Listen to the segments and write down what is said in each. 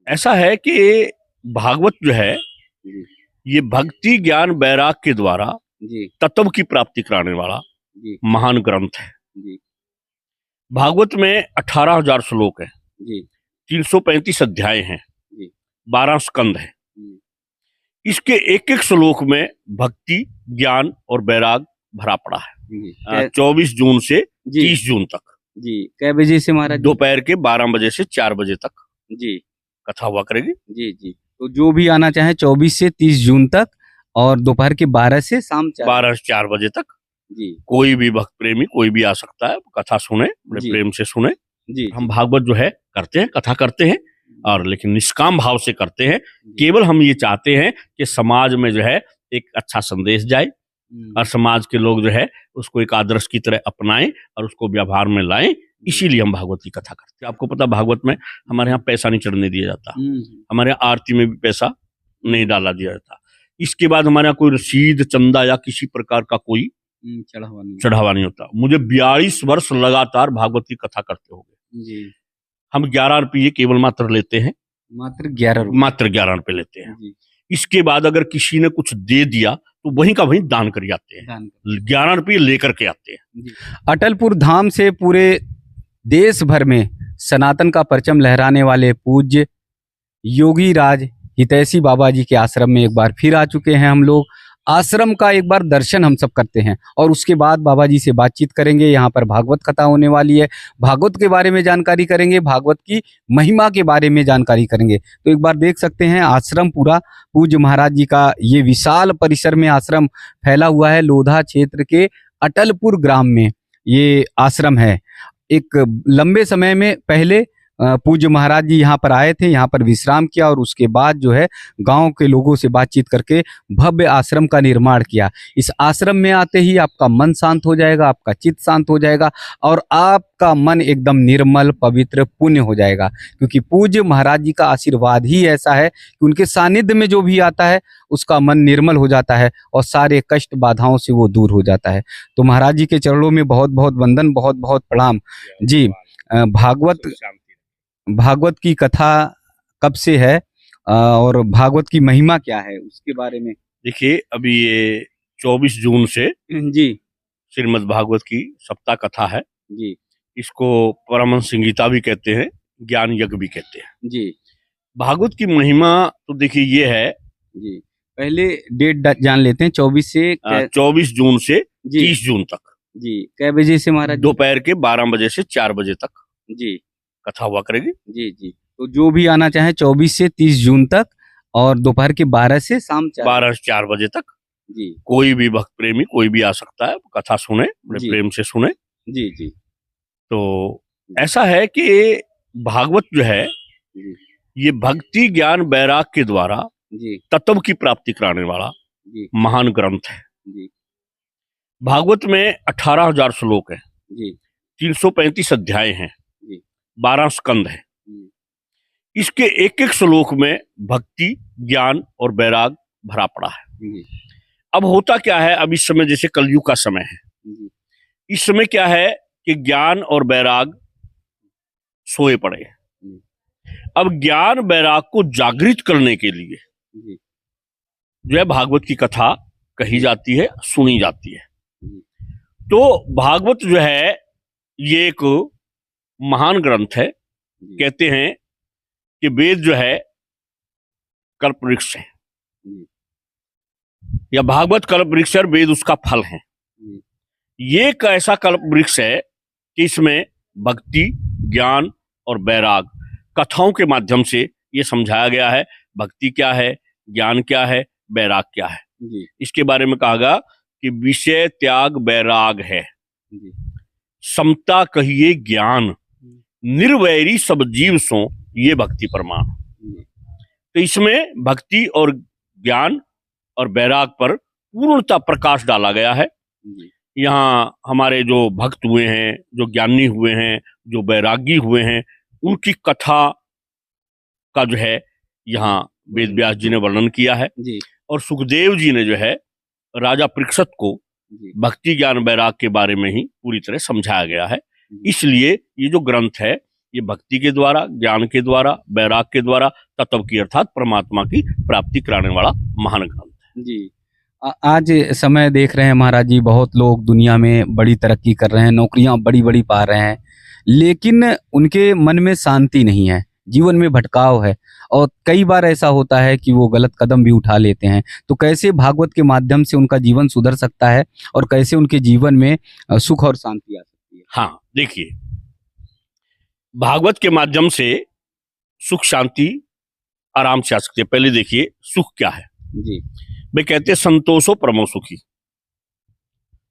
ऐसा है कि भागवत जो है जी, ये भक्ति ज्ञान वैराग के द्वारा जी, तत्व की प्राप्ति कराने वाला जी, महान ग्रंथ है। जी, भागवत में 18,000 श्लोक हैं, जी, 335 अध्याय हैं, जी, 12 स्कंद हैं। जी, इसके एक एक श्लोक में भक्ति ज्ञान और वैराग भरा पड़ा है। जी, 24 जून से जी, 30 जून तक जी, कै बजे से महाराज जी? दोपहर के 12 बजे से 4 बजे तक जी, कथा हुआ करेगी। जी, जी। तो जो भी आना चाहे 24 से 30 जून तक और दोपहर के 12 से शाम 4 12 से 4 बजे तक जी, कोई भी भक्त प्रेमी कोई भी आ सकता है, कथा सुने, बड़े जी, प्रेम से सुने। जी, हम भागवत जो है करते हैं, कथा करते हैं और लेकिन निष्काम भाव से करते हैं। जी, केवल हम ये चाहते हैं कि समाज में जो है एक अच्छा संदेश जाए और समाज के लोग जो है उसको एक आदर्श की तरह अपनाएं और उसको व्यवहार में लाएं। इसीलिए हम भागवत की कथा करते हैं। आपको पता भागवत में हमारे यहाँ पैसा नहीं चढ़ने दिया जाता, हमारे यहाँ आरती में भी पैसा नहीं डाला दिया जाता। इसके बाद हमारे यहाँ कोई रसीद चंदा या किसी प्रकार का कोई चढ़ावा नहीं होता। मुझे 42 वर्ष लगातार भागवत की कथा करते हो गए। जी, हम 11 रुपये केवल मात्र लेते हैं, मात्र 11 रुपए। मात्र 11 रुपये लेते हैं। जी, इसके बाद अगर किसी ने कुछ दे दिया तो वहीं का वहीं दान कर जाते हैं, दान 11 रुपये लेकर के आते हैं। जी। अटलपुर धाम से पूरे देश भर में सनातन का परचम लहराने वाले पूज्य योगी राज हितैषी बाबा जी के आश्रम में एक बार फिर आ चुके हैं हम लोग। आश्रम का एक बार दर्शन हम सब करते हैं और उसके बाद बाबा जी से बातचीत करेंगे। यहाँ पर भागवत कथा होने वाली है, भागवत के बारे में जानकारी करेंगे, भागवत की महिमा के बारे में जानकारी करेंगे। तो एक बार देख सकते हैं आश्रम पूरा पूज्य महाराज जी का ये विशाल परिसर में आश्रम फैला हुआ है। लोधा क्षेत्र के अटलपुर ग्राम में ये आश्रम है। एक लंबे समय में पहले पूज्य महाराज जी यहाँ पर आए थे, यहाँ पर विश्राम किया और उसके बाद जो है गांव के लोगों से बातचीत करके भव्य आश्रम का निर्माण किया। इस आश्रम में आते ही आपका मन शांत हो जाएगा, आपका चित्त शांत हो जाएगा और आपका मन एकदम निर्मल पवित्र पुण्य हो जाएगा, क्योंकि पूज्य महाराज जी का आशीर्वाद ही ऐसा है कि उनके सानिध्य में जो भी आता है उसका मन निर्मल हो जाता है और सारे कष्ट बाधाओं से वो दूर हो जाता है। तो महाराज जी के चरणों में बहुत बहुत वंदन, बहुत बहुत प्रणाम जी। भागवत की कथा कब से है और भागवत की महिमा क्या है उसके बारे में? देखिए, अभी ये 24 जून से जी, श्रीमद् भागवत की सप्ताह कथा है। जी, इसको परमहंस संहिता भी कहते हैं, ज्ञान यज्ञ भी कहते हैं। जी, भागवत की महिमा तो देखिए ये है, जी। पहले डेट जान लेते हैं। 24 से 24 जून से जी, 30 जून तक जी। कै बजे से महाराज जी? दोपहर के 12 बजे से 4 बजे तक जी, कथा हुआ करेगी। जी, जी। तो जो भी आना चाहे 24 से 30 जून तक और दोपहर के 12 से शाम 4 12 से 4 बजे तक जी, कोई भी भक्त प्रेमी कोई भी आ सकता है, कथा सुने, बड़े जी। प्रेम से सुने। जी, जी, तो ऐसा है कि भागवत जो है जी, ये भक्ति ज्ञान वैराग के द्वारा जी, तत्व की प्राप्ति कराने वाला जी, महान ग्रंथ है। जी, भागवत में 18,000 श्लोक हैं, जी, 335 अध्याय हैं, जी, 12 स्कंद हैं। जी, इसके एक एक श्लोक में भक्ति ज्ञान और वैराग भरा पड़ा है। जी, अब होता क्या है, अब इस समय जैसे कलयुग का समय है, जी, इस समय क्या है कि ज्ञान और वैराग सोए पड़े हैं। जी, अब ज्ञान वैराग को जागृत करने के लिए जी, जो है भागवत की कथा कही जाती है, सुनी जाती है। जी, तो भागवत जो है ये एक महान ग्रंथ है। जी, कहते हैं कि वेद जो है कल्प वृक्ष है, जी, या भागवत कल्प वृक्ष और वेद उसका फल है। जी, ये एक ऐसा कल्प वृक्ष है कि इसमें भक्ति ज्ञान और वैराग कथाओं के माध्यम से ये समझाया गया है। भक्ति क्या है, ज्ञान क्या है, वैराग क्या है। जी, इसके बारे में कहा गया कि विषय त्याग वैराग है, जी, समता कहिए ज्ञान, निर्वैरी सब जीव सो ये भक्ति प्रमाण। जी, तो इसमें भक्ति और ज्ञान और वैराग पर पूर्णतः प्रकाश डाला गया है। जी, यहाँ हमारे जो भक्त हुए हैं, जो ज्ञानी हुए हैं, जो वैरागी हुए हैं, उनकी कथा का जो है यहाँ वेद व्यास जी ने वर्णन किया है। जी, और सुखदेव जी ने जो है राजा परीक्षित को जी, भक्ति ज्ञान वैराग के बारे में ही पूरी तरह समझाया गया है। जी, इसलिए ये जो ग्रंथ है ये भक्ति के द्वारा, ज्ञान के द्वारा, वैराग के द्वारा तत्व की अर्थात परमात्मा की प्राप्ति कराने वाला महान ग्रंथ है जी। आज समय देख रहे हैं महाराज जी, बहुत लोग दुनिया में बड़ी तरक्की कर रहे हैं, नौकरियां बड़ी बड़ी पा रहे हैं, लेकिन उनके मन में शांति नहीं है, जीवन में भटकाव है, और कई बार ऐसा होता है कि वो गलत कदम भी उठा लेते हैं। तो कैसे भागवत के माध्यम से उनका जीवन सुधर सकता है और कैसे उनके जीवन में सुख और शांति आ सकती है? हाँ, देखिए, भागवत के माध्यम से सुख शांति आराम से आ सकती है। पहले देखिए सुख क्या है जी भाई, कहते हैं संतोषो परमो सुखी,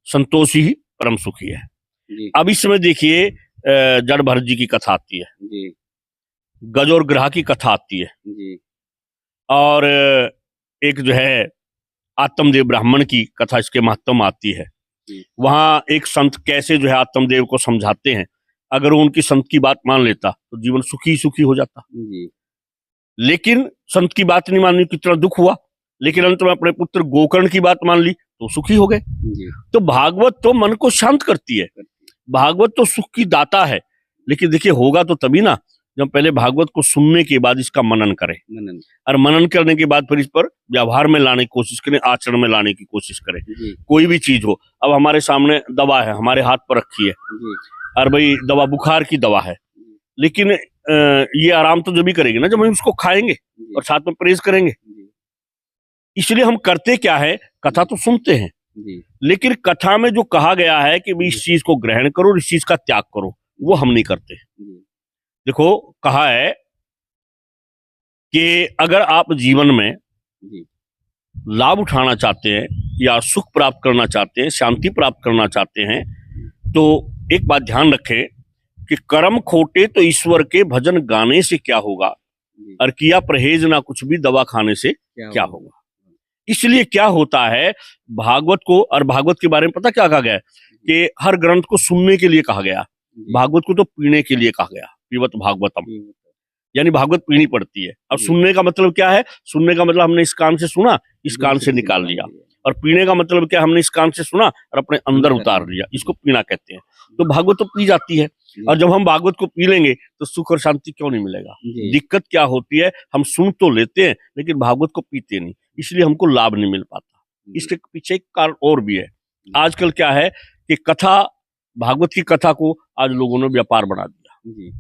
संतोष ही परम सुखी है। जी अब इस समय देखिए जड़ भरत जी की कथा आती है, जी गज और ग्रह की कथा आती है, जी और एक जो है आत्मदेव ब्राह्मण की कथा इसके महत्व में आती है। वहां एक संत कैसे जो है आत्मदेव को समझाते हैं, अगर वो उनकी संत की बात मान लेता तो जीवन सुखी सुखी हो जाता। जी लेकिन संत की बात नहीं माननी, कितना दुख हुआ, लेकिन अंत में अपने पुत्र गोकर्ण की बात मान ली तो सुखी हो गए। जी तो भागवत तो मन को शांत करती है, भागवत तो सुख की दाता है। लेकिन देखिए होगा तो तभी ना जब पहले भागवत को सुनने के बाद इसका मनन करें, और मनन करने के बाद फिर इस पर व्यवहार में लाने की कोशिश करें, आचरण में लाने की कोशिश करें। कोई भी चीज हो, अब हमारे सामने दवा है, हमारे हाथ पर रखी है, और भाई दवा बुखार की दवा है, लेकिन ये आराम तो जब भी करेगी ना जब हम उसको खाएंगे और साथ में परहेज करेंगे। इसलिए हम करते क्या है, कथा तो सुनते हैं, लेकिन कथा में जो कहा गया है कि भाई इस चीज को ग्रहण करो, इस चीज का त्याग करो, वो हम नहीं करते। देखो कहा है कि अगर आप जीवन में लाभ उठाना चाहते हैं या सुख प्राप्त करना चाहते हैं, शांति प्राप्त करना चाहते हैं, तो एक बात ध्यान रखें कि कर्म खोटे तो ईश्वर के भजन गाने से क्या होगा, और किया परहेज ना कुछ भी दवा खाने से क्या होगा। इसलिए क्या होता है, भागवत को, और भागवत के बारे में पता क्या कहा गया है कि हर ग्रंथ को सुनने के लिए कहा गया, भागवत को तो पीने के लिए कहा गया, पीवत भागवतम, यानी भागवत पीनी पड़ती है। अब सुनने का मतलब क्या है, सुनने का मतलब हमने इस कान से सुना, इस कान से निकाल लिया, और पीने का मतलब क्या, हमने इस कान से सुना और अपने अंदर उतार लिया, इसको पीना कहते हैं। तो भागवत तो पी जाती है, और जब हम भागवत को पी लेंगे तो सुख और शांति क्यों नहीं मिलेगा। दिक्कत क्या होती है, हम सुन तो लेते हैं लेकिन भागवत को पीते नहीं, इसलिए हमको लाभ नहीं मिल पाता। इसके पीछे एक कारण और भी है। आजकल क्या है कि कथा, भागवत की कथा को आज लोगों ने व्यापार बना दिया।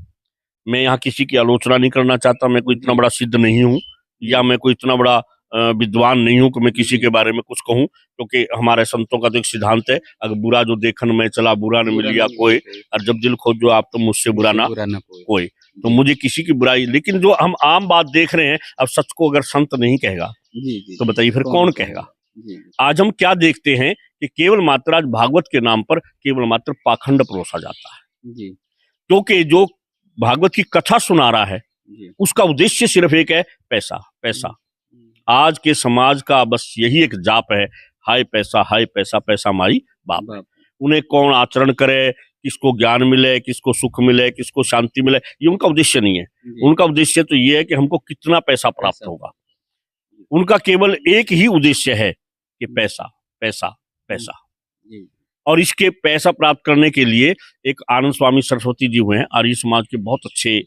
मैं यहाँ किसी की आलोचना नहीं करना चाहता, मैं कोई इतना बड़ा सिद्ध नहीं हूँ, या मैं कोई इतना बड़ा विद्वान नहीं हूं कि मैं किसी के बारे में कुछ कहूं, क्योंकि हमारे संतों का तो एक सिद्धांत है, अगर बुरा जो देखन में चला बुरा न मिलिया कोई, और जब दिल खोजो आप तो मुझसे बुरा ना कोई। तो मुझे किसी की बुराई, लेकिन जो हम आम बात देख रहे हैं, अब सच को अगर संत नहीं कहेगा तो बताइए फिर कौन कहेगा। आज हम क्या देखते हैं कि केवल मात्र आज भागवत के नाम पर केवल मात्र पाखंड परोसा जाता है, क्योंकि जो भागवत की कथा सुना रहा है उसका उद्देश्य सिर्फ एक है, पैसा पैसा। आज के समाज का बस यही एक जाप है, हाय पैसा हाय पैसा, पैसा माई बाप। उन्हें कौन आचरण करे, किसको ज्ञान मिले, किसको सुख मिले, किसको शांति मिले, ये उनका उद्देश्य नहीं है। उनका उद्देश्य तो ये है कि हमको कितना पैसा प्राप्त होगा। उनका केवल एक ही उद्देश्य है कि पैसा पैसा पैसा। और इसके पैसा प्राप्त करने के लिए एक आनंद स्वामी सरस्वती जी हुए हैं, आर्य समाज के बहुत अच्छे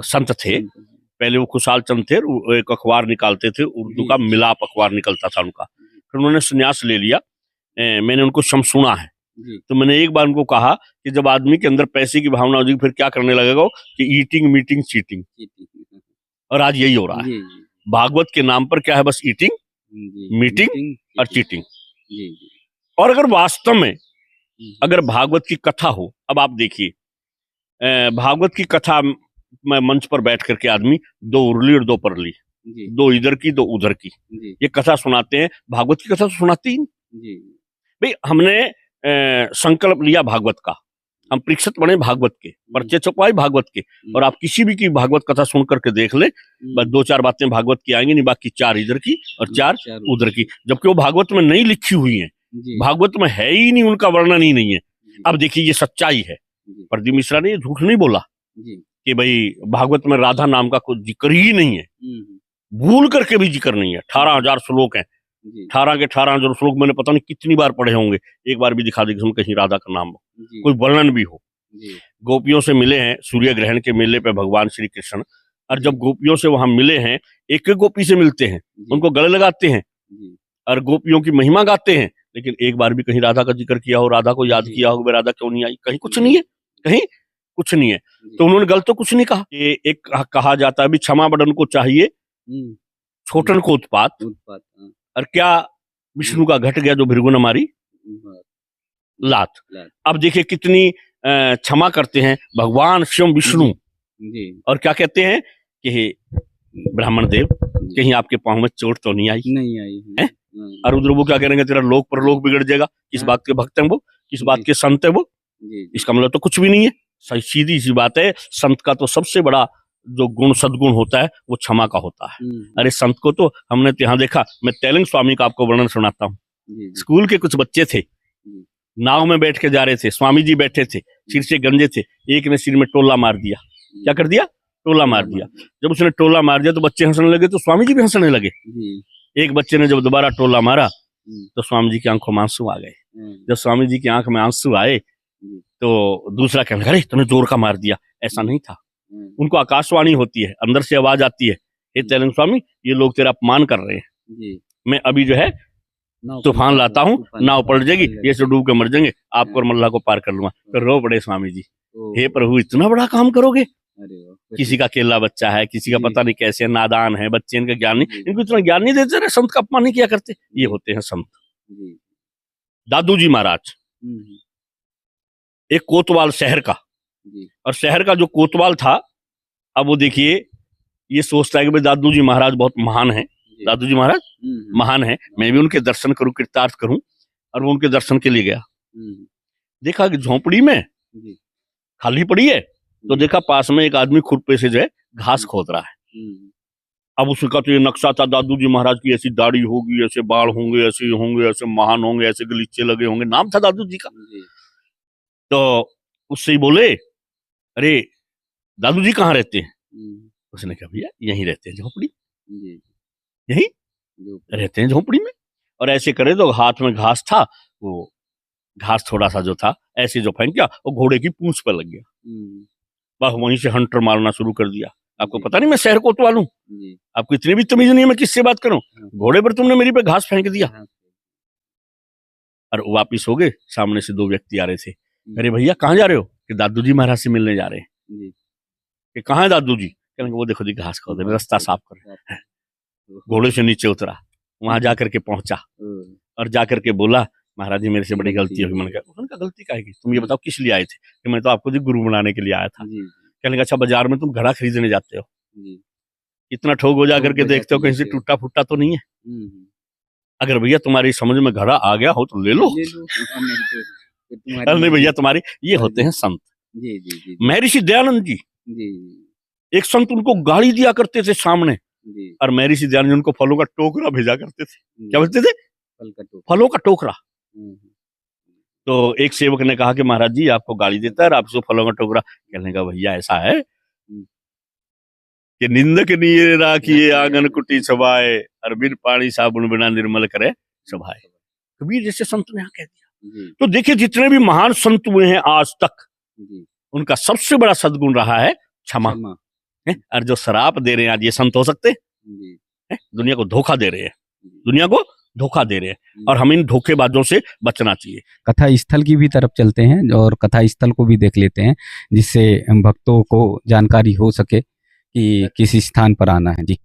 संत थे। पहले वो खुशहाल चंद थे, एक अखबार निकालते थे, उर्दू का मिलाप अखबार निकलता था उनका। फिर उन्होंने संन्यास ले लिया। मैंने उनको सुना है, तो मैंने एक बार उनको कहा कि जब आदमी के अंदर पैसे की भावना हो जाएगी फिर क्या करने लगेगा कि ईटिंग मीटिंग चीटिंग। और आज यही हो रहा है, भागवत के नाम पर क्या है, बस ईटिंग मीटिंग और चीटिंग। और अगर वास्तव में अगर भागवत की कथा हो, अब आप देखिए भागवत की कथा में मंच पर बैठ करके आदमी दो उर्ली और दो परली, दो इधर की दो उधर की, ये कथा सुनाते हैं। भागवत की कथा तो सुनाती ही नहीं भाई। हमने संकल्प लिया भागवत का, हम परीक्षित बने भागवत के, पर्चे छपवाए भागवत के, और आप किसी भी की भागवत कथा सुन करके देख ले, बस दो चार बातें भागवत की आएंगी, नहीं बाकी चार इधर की और चार उधर की, जबकि वो भागवत में नहीं लिखी हुई है, भागवत में है ही नहीं, उनका वर्णन ही नहीं है। अब देखिए ये सच्चाई है, प्रदीप मिश्रा ने झूठ नहीं बोला कि भाई भागवत में राधा नाम का कोई जिक्र ही नहीं है, भूल करके भी जिक्र नहीं है। 18,000 श्लोक हैं, 18 के 18,000 श्लोक मैंने पता नहीं कितनी बार पढ़े होंगे, एक बार भी दिखा दे कहीं राधा का नाम हो, कोई वर्णन भी हो। गोपियों से मिले हैं सूर्य ग्रहण के मेले पे भगवान श्री कृष्ण, और जब गोपियों से वहां मिले हैं, एक एक गोपी से मिलते हैं, उनको गले लगाते हैं और गोपियों की महिमा गाते हैं, लेकिन एक बार भी कहीं राधा का जिक्र किया हो, राधा को याद किया हो, राधा क्यों नहीं आई, कहीं कुछ नहीं है, कहीं कुछ नहीं है। तो उन्होंने गलत तो कुछ नहीं कहा। ये एक कहा जाता है भी क्षमा बड़न को चाहिए छोटन को उत्पात, और क्या विष्णु का घट गया जो भृगु न मारी लात। अब देखिए कितनी क्षमा करते हैं भगवान स्वयं विष्णु, और क्या कहते हैं कि हे ब्राह्मण देव, कहीं आपके पांव में चोट तो नहीं आई है? और उधर वो क्या करेंगे, तेरा लोक पर लोक बिगड़ जाएगा, किस बात के भक्त हैं वो, किस बात के संत है वो, इसका मतलब तो कुछ भी नहीं है। सीधी सी बात है, संत का तो सबसे बड़ा जो गुण सदगुण होता है वो क्षमा का होता है। अरे संत को तो हमने यहाँ देखा, मैं तेलंग स्वामी का आपको वर्णन सुनाता हूँ। स्कूल के कुछ बच्चे थे, नाव में बैठ के जा रहे थे, स्वामी जी बैठे थे, सिर से गंजे थे, एक ने सिर में टोला मार दिया। क्या कर दिया? टोला मार दिया। जब उसने टोला मार दिया तो बच्चे हंसने लगे, तो स्वामी जी भी हंसने लगे। एक बच्चे ने जब दोबारा टोला मारा तो स्वामी जी की आंखों में आंसू आ गए। जब स्वामी जी की आंख में आंसू आए तो दूसरा कहने लगा, अरे तूने जोर का मार दिया, ऐसा नहीं था। उनको आकाशवाणी होती है, अंदर से आवाज आती है, हे तेलंग स्वामी, ये लोग तेरा अपमान कर रहे हैं, मैं अभी जो है तूफान लाता हूँ, नाव पलट जाएगी, ये से डूब के मर जाएंगे, आपको और मल्लाह को पार कर लूंगा। तो रो पड़े स्वामी जी, हे प्रभु इतना बड़ा काम करोगे? किसी का अकेला बच्चा है, किसी का पता नहीं कैसे नादान है बच्चे, इनका ज्ञान नहीं, इनको इतना ज्ञान नहीं देते रहे, संत का अपमान नहीं किया करते। ये होते हैं संत। दादू जी महाराज, एक कोतवाल शहर का, और शहर का जो कोतवाल था, अब वो देखिए ये सोचता है कि भाई दादू जी महाराज बहुत महान है, दादू जी महाराज महान है, मैं भी उनके दर्शन करूं, कृतार्थ करूं, और वो उनके दर्शन के लिए गया। देखा कि झोंपड़ी में खाली पड़ी है, तो देखा पास में एक आदमी खुरपे से जो है घास खोद रहा है। अब उसका तो ये नक्शा था, दादू जी महाराज की ऐसी दाढ़ी होगी, ऐसे बाल होंगे, ऐसे होंगे, ऐसे महान होंगे, ऐसे गलीचे लगे होंगे, नाम था दादू जी का। तो उससे ही बोले, अरे दादू जी कहाँ रहते हैं? उसने कहा भैया यहीं रहते हैं झोपड़ी, यहीं रहते हैं झोपड़ी में। और ऐसे करे तो हाथ में घास था, वो घास थोड़ा सा जो था ऐसे जो फेंक गया, वो घोड़े की पूंछ पर लग गया। बस वहीं से हंटर मारना शुरू कर दिया। आपको पता नहीं मैं शहर कोतवाल हूं, आपको इतनी भी तमीज नहीं है मैं किससे बात करूं, घोड़े पर तुमने मेरी पे घास फेंक दिया। और वापिस हो गए, सामने से दो व्यक्ति आ रहे थे, अरे भैया कहाँ जा रहे हो? कि दादू जी महाराज से मिलने जा रहे हैं। कि कहाँ है दादू जी? कहने वो देखो जी घास खोद रहे, रास्ता साफ कर रहे हैं। घोड़े से नीचे उतरा, वहां जाकर के पहुंचा और जाकर के बोला, महाराज जी मेरे से बड़ी गलती होगी। मैंने कहा उनका गलती क्या है, तुम ये बताओ किस लिए आए थे? कि मैं तो आपको जी गुरु बनाने के लिए आया था। कहने का अच्छा बाजार में तुम घड़ा खरीदने जाते हो, इतना ठोक हो जा करके देखते हो कहीं से टूटा फूटा तो नहीं है? अगर भैया तुम्हारी समझ में घड़ा आ गया हो तो ले लो, नहीं भैया तुम्हारी। ये होते हैं संत। महर्षि दयानंद जी, एक संत उनको गाड़ी दिया करते थे सामने, और महर्षि दयानंद उनको फलों का टोकरा भेजा करते थे। क्या बोलते थे? फलों का टोकरा। तो एक सेवक ने कहा कि महाराज जी आपको गाड़ी देता है और आपसे फलों का टोकरा। कहने का भैया ऐसा है कि निंदक नीर राखिए आंगन कुटी सभाए, और बिन पानी साबुन बिना निर्मल करे सभाए। कबीर जैसे संत ने यहाँ कह दिया। तो देखिए जितने भी महान संत हुए हैं आज तक, उनका सबसे बड़ा सद्गुण रहा है क्षमा। और जो शराब दे रहे हैं आज ये संत हो सकते हैं? दुनिया को धोखा दे रहे हैं, दुनिया को धोखा दे रहे हैं, और हमें इन धोखेबाजों से बचना चाहिए। कथा स्थल की भी तरफ चलते हैं और कथा स्थल को भी देख लेते हैं, जिससे भक्तों को जानकारी हो सके कि किस स्थान पर आना है। जी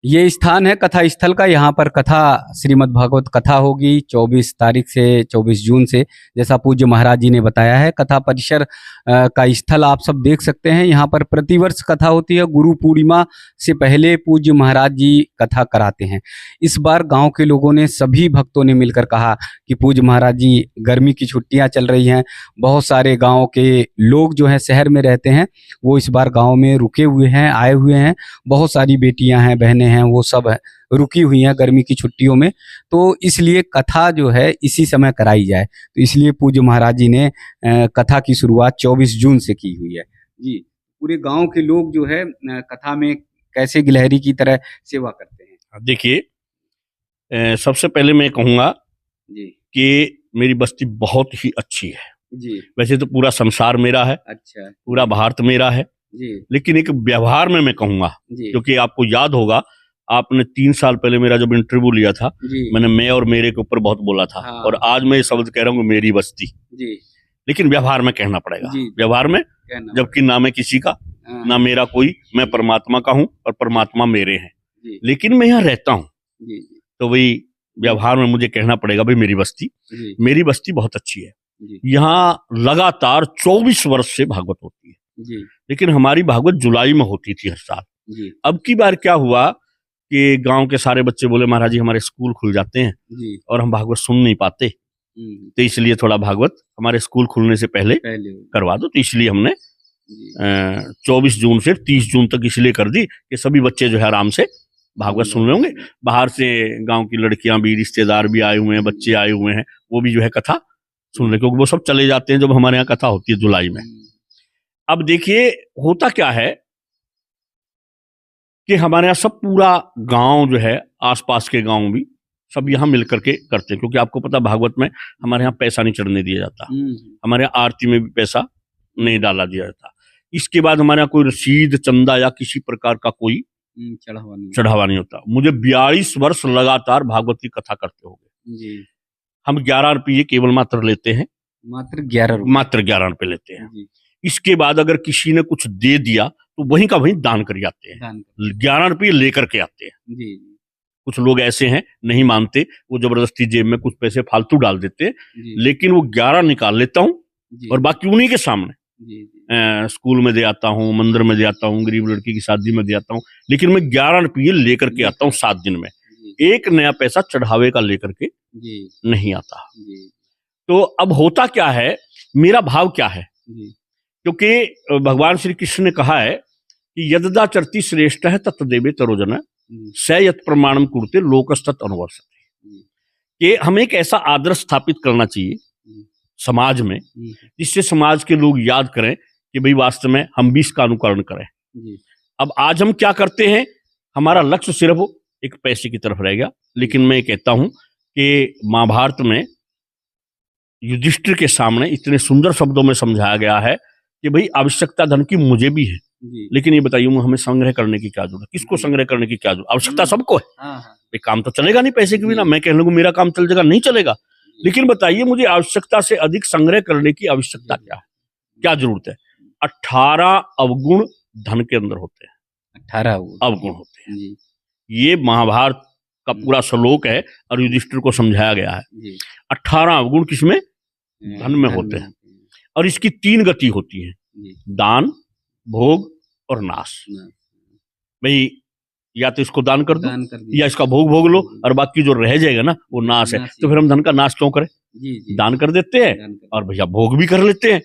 ये स्थान है कथा स्थल का। यहाँ पर कथा श्रीमद् भागवत कथा होगी 24 तारीख से 24 जून से, जैसा पूज्य महाराज जी ने बताया है। कथा परिसर का स्थल आप सब देख सकते हैं। यहाँ पर प्रतिवर्ष कथा होती है। गुरु पूर्णिमा से पहले पूज्य महाराज जी कथा कराते हैं। इस बार गांव के लोगों ने, सभी भक्तों ने मिलकर कहा कि पूज्य महाराज जी, गर्मी की छुट्टियां चल रही हैं, बहुत सारे गाँव के लोग जो हैं शहर में रहते हैं, वो इस बार गाँव में रुके हुए हैं, आए हुए हैं। बहुत सारी बेटियां हैं, बहनें हैं, वो सब रुकी हुई हैं गर्मी की छुट्टियों में। तो इसलिए कथा जो है इसी समय कराई जाए। तो इसलिए पूज्य महाराज जी ने कथा की शुरुआत 24 जून से की हुई है। जी पूरे गांव के लोग जो है कथा में कैसे गिलहरी की तरह सेवा करते हैं। देखिए, सबसे पहले मैं कहूँगा जी कि मेरी बस्ती बहुत ही अच्छी है। जी। वैसे तो पूरा संसार मेरा है, अच्छा। पूरा भारत मेरा है, जी लेकिन एक व्यवहार में मैं कहूँगा, जी क्योंकि आपको याद होगा, आपने 3 साल पहले मेरा जब इंटरव्यू लिया था, जी मैंने मैं और मेरे के ऊपर बहुत बोला था, हाँ। और आज मैं ये शब्द कह रहा हूँ मेरी बस्ती, जी लेकिन व्यवहार में कहना पड़ेगा। जी व्यवहार में, कहना जबकि ना मैं किसी का, हाँ, ना मेरा कोई, मैं परमात्मा का हूँ और परमात्मा मेरे हैं, जी लेकिन मैं यहाँ रहता हूँ, जी जी तो वही व्यवहार में मुझे कहना पड़ेगा भाई जी मेरी बस्ती बहुत अच्छी है। जी यहाँ लगातार 24 वर्ष से भागवत होती है, जी लेकिन हमारी भागवत जुलाई में होती थी हर साल। जी अब की बार क्या हुआ कि गांव के सारे बच्चे बोले महाराज जी हमारे स्कूल खुल जाते हैं जी और हम भागवत सुन नहीं पाते, तो इसलिए थोड़ा भागवत हमारे स्कूल खुलने से पहले पहले करवा दो। तो इसलिए हमने जी 24 जून से 30 जून तक इसलिए कर दी कि सभी बच्चे जो है आराम से भागवत सुन रहे होंगे। बाहर से गांव की लड़कियां भी, रिश्तेदार भी आए हुए हैं, बच्चे आए हुए हैं, वो भी जो है कथा सुन रहे, क्योंकि वो सब चले जाते हैं जब हमारे यहाँ कथा होती है जुलाई में। अब देखिए होता क्या है कि हमारे यहाँ सब पूरा गांव जो है, आसपास के गांव भी सब यहाँ मिल करके करते हैं, क्योंकि आपको पता भागवत में हमारे यहाँ पैसा नहीं चढ़ने दिया जाता, हमारे यहाँ आरती में भी पैसा नहीं डाला दिया जाता। इसके बाद हमारे यहाँ कोई रसीद, चंदा या किसी प्रकार का कोई चढ़ावा नहीं होता। मुझे 42 वर्ष लगातार भागवत की कथा करते हो गए। जी हम 11 रुपये केवल मात्र लेते हैं, मात्र 11 मात्र 11 रुपये लेते हैं। जी इसके बाद अगर किसी ने कुछ दे दिया तो वहीं का वहीं दान कर जाते हैं, दान 11 रुपये लेकर के आते हैं। जी कुछ लोग ऐसे हैं नहीं मानते, वो जबरदस्ती जेब में कुछ पैसे फालतू डाल देते हैं, जी लेकिन वो 11 निकाल लेता हूँ जी और बाकी उन्हीं के सामने जी स्कूल में दे आता हूँ, मंदिर में दे आता हूँ, गरीब लड़की की शादी में दे आता हूँ, लेकिन मैं 11 रुपये लेकर के आता हूँ 7 दिन में। जी एक नया पैसा चढ़ावे का लेकर के जी नहीं आता। जी तो अब होता क्या है, मेरा भाव क्या है, जी क्योंकि भगवान श्री कृष्ण ने कहा है कि यददाचरति श्रेष्ठ है तत्देवे तरोजन स यत प्रमाणम कुरुते लोकस्तत् अनुवर्तते, कि हमें एक ऐसा आदर्श स्थापित करना चाहिए समाज में जिससे समाज के लोग याद करें कि भाई वास्तव में हम भी इसका अनुकरण करें। अब आज हम क्या करते हैं, हमारा लक्ष्य सिर्फ एक पैसे की तरफ रह गया। लेकिन मैं कहता हूं कि महाभारत में युधिष्ठिर के सामने इतने सुंदर शब्दों में समझाया गया है कि भाई आवश्यकता धन की मुझे भी है, लेकिन ये बताइए हमें संग्रह करने की क्या जरूरत, किसको संग्रह करने की क्या जरूरत, आवश्यकता सबको है। ये काम तो चलेगा नहीं पैसे के बिना, मैं कह लूंगा मेरा काम चल जाएगा, नहीं चलेगा। लेकिन बताइए मुझे आवश्यकता से अधिक संग्रह करने की आवश्यकता क्या है, क्या जरूरत है। 18 अवगुण धन के अंदर होते हैं, 18 अवगुण होते हैं। ये महाभारत का पूरा श्लोक है और युधिष्ठिर को समझाया गया है। 18 अवगुण किसमें, धन में होते हैं, और इसकी 3 गति होती है, दान, भोग और नाश। भाई या तो इसको दान कर दो या इसका भोग भोग लो, और बाकी जो रह जाएगा ना वो नाश है। तो फिर हम धन का नाश क्यों करें, दान कर देते हैं और भैया भोग भी कर लेते हैं,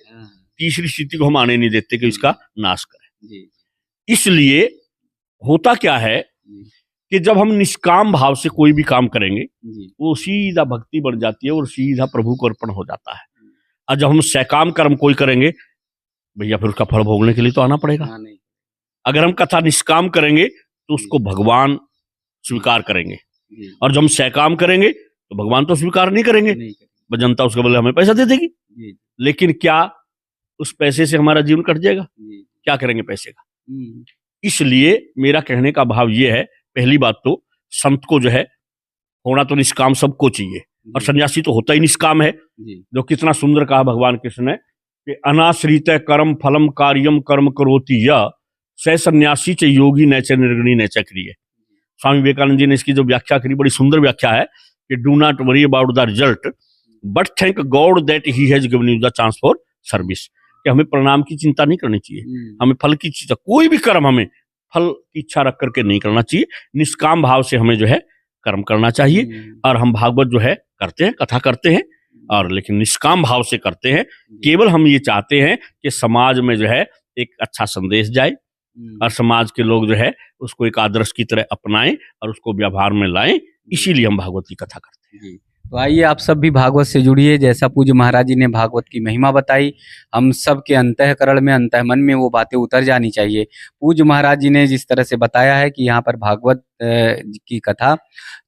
तीसरी स्थिति को हम आने नहीं देते कि इसका नाश करें। इसलिए होता क्या है कि जब हम निष्काम भाव से कोई भी काम करेंगे वो सीधा भक्ति बन जाती है और सीधा प्रभु को अर्पण हो जाता है। और जब हम सकाम कर्म कोई करेंगे भैया फिर उसका फल भोगने के लिए तो आना पड़ेगा। अगर हम कथा निष्काम करेंगे तो उसको भगवान स्वीकार करेंगे, और जब हम सकाम करेंगे तो भगवान तो स्वीकार नहीं करेंगे, जनता उसके बदले हमें पैसा दे देगी। लेकिन क्या उस पैसे से हमारा जीवन कट जाएगा, क्या करेंगे पैसे का। इसलिए मेरा कहने का भाव ये है, पहली बात तो संत को जो है होना तो निष्काम सबको चाहिए, और सन्यासी तो होता ही निष्काम है। जो कितना सुंदर कहा भगवान कृष्ण ने कि अनाश्रित कर्म फलम कार्यम कर्म करोति या स सन्यासी च योगी नैच निर्गुणी नैच क्रिय। स्वामी विवेकानंद जी ने इसकी जो व्याख्या करी बड़ी सुंदर व्याख्या है कि do not worry about the result but thank God that he has given you the chance for service. कि हमें परिणाम की चिंता नहीं करनी चाहिए, हमें फल की चिंता, कोई भी कर्म हमें फल की इच्छा रख करके नहीं करना चाहिए। निष्काम भाव से हमें जो है कर्म करना चाहिए, और हम भागवत जो है करते हैं, कथा करते हैं, और लेकिन निष्काम भाव से करते हैं। केवल हम ये चाहते हैं कि समाज में जो है एक अच्छा संदेश जाए और समाज के लोग जो है उसको एक आदर्श की तरह अपनाएं और उसको व्यवहार में लाएं। इसीलिए हम भागवत की कथा करते हैं। तो आइए आप सब भी भागवत से जुड़िए। जैसा पूज्य महाराज जी ने भागवत की महिमा बताई, हम सब के अंतःकरण में, अंतःमन में वो बातें उतर जानी चाहिए। पूज्य महाराज जी ने जिस तरह से बताया है कि यहाँ पर भागवत की कथा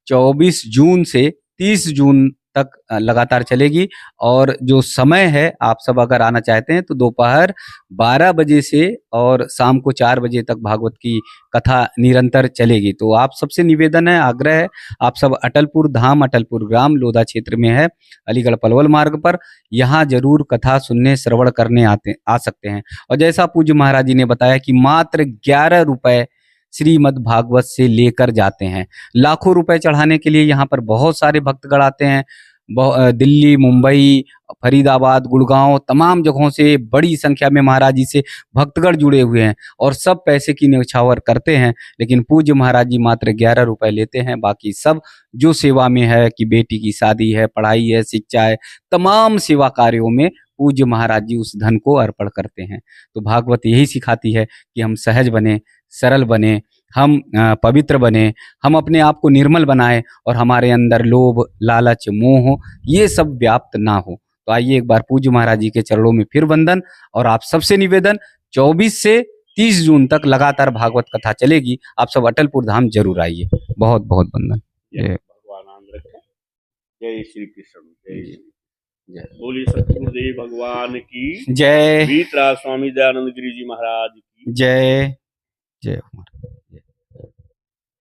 24 जून से 30 जून तक लगातार चलेगी, और जो समय है, आप सब अगर आना चाहते हैं तो दोपहर 12 बजे से और शाम को 4 बजे तक भागवत की कथा निरंतर चलेगी। तो आप सबसे निवेदन है, आग्रह है, आप सब अटलपुर धाम, अटलपुर ग्राम लोधा क्षेत्र में है, अलीगढ़ पलवल मार्ग पर, यहाँ जरूर कथा सुनने, श्रवण करने आ सकते हैं। और जैसा पूज्य महाराज जी ने बताया कि मात्र 11 रुपए श्रीमद् भागवत से लेकर जाते हैं। लाखों रुपए चढ़ाने के लिए यहाँ पर बहुत सारे भक्तगण आते हैं। दिल्ली, मुंबई, फरीदाबाद, गुड़गांव, तमाम जगहों से बड़ी संख्या में महाराज जी से भक्तगण जुड़े हुए हैं और सब पैसे की न्यौछावर करते हैं। लेकिन पूज्य महाराज जी मात्र 11 रुपए लेते हैं। बाकी सब जो सेवा में है, कि बेटी की शादी है, पढ़ाई है, शिक्षा है, तमाम सेवा कार्यों में पूज्य महाराज जी उस धन को अर्पण करते हैं। तो भागवत यही सिखाती है कि हम सहज बने, सरल बने, हम पवित्र बने, हम अपने आप को निर्मल बनाएं और हमारे अंदर लोभ, लालच, मोह ये सब व्याप्त ना हो। तो आइए एक बार पूज्य महाराज जी के चरणों में फिर वंदन, और आप सबसे निवेदन, 24 से 30 जून तक लगातार भागवत कथा चलेगी। आप सब अटलपुर धाम जरूर आइए। बहुत बहुत वंदन। भगवान आनंद रखे। जय श्री कृष्ण। जय बोलिए सतगुरुदेव भगवान की जय। वीतराज स्वामी दयानंद गिरी जी महाराज की जय। जय।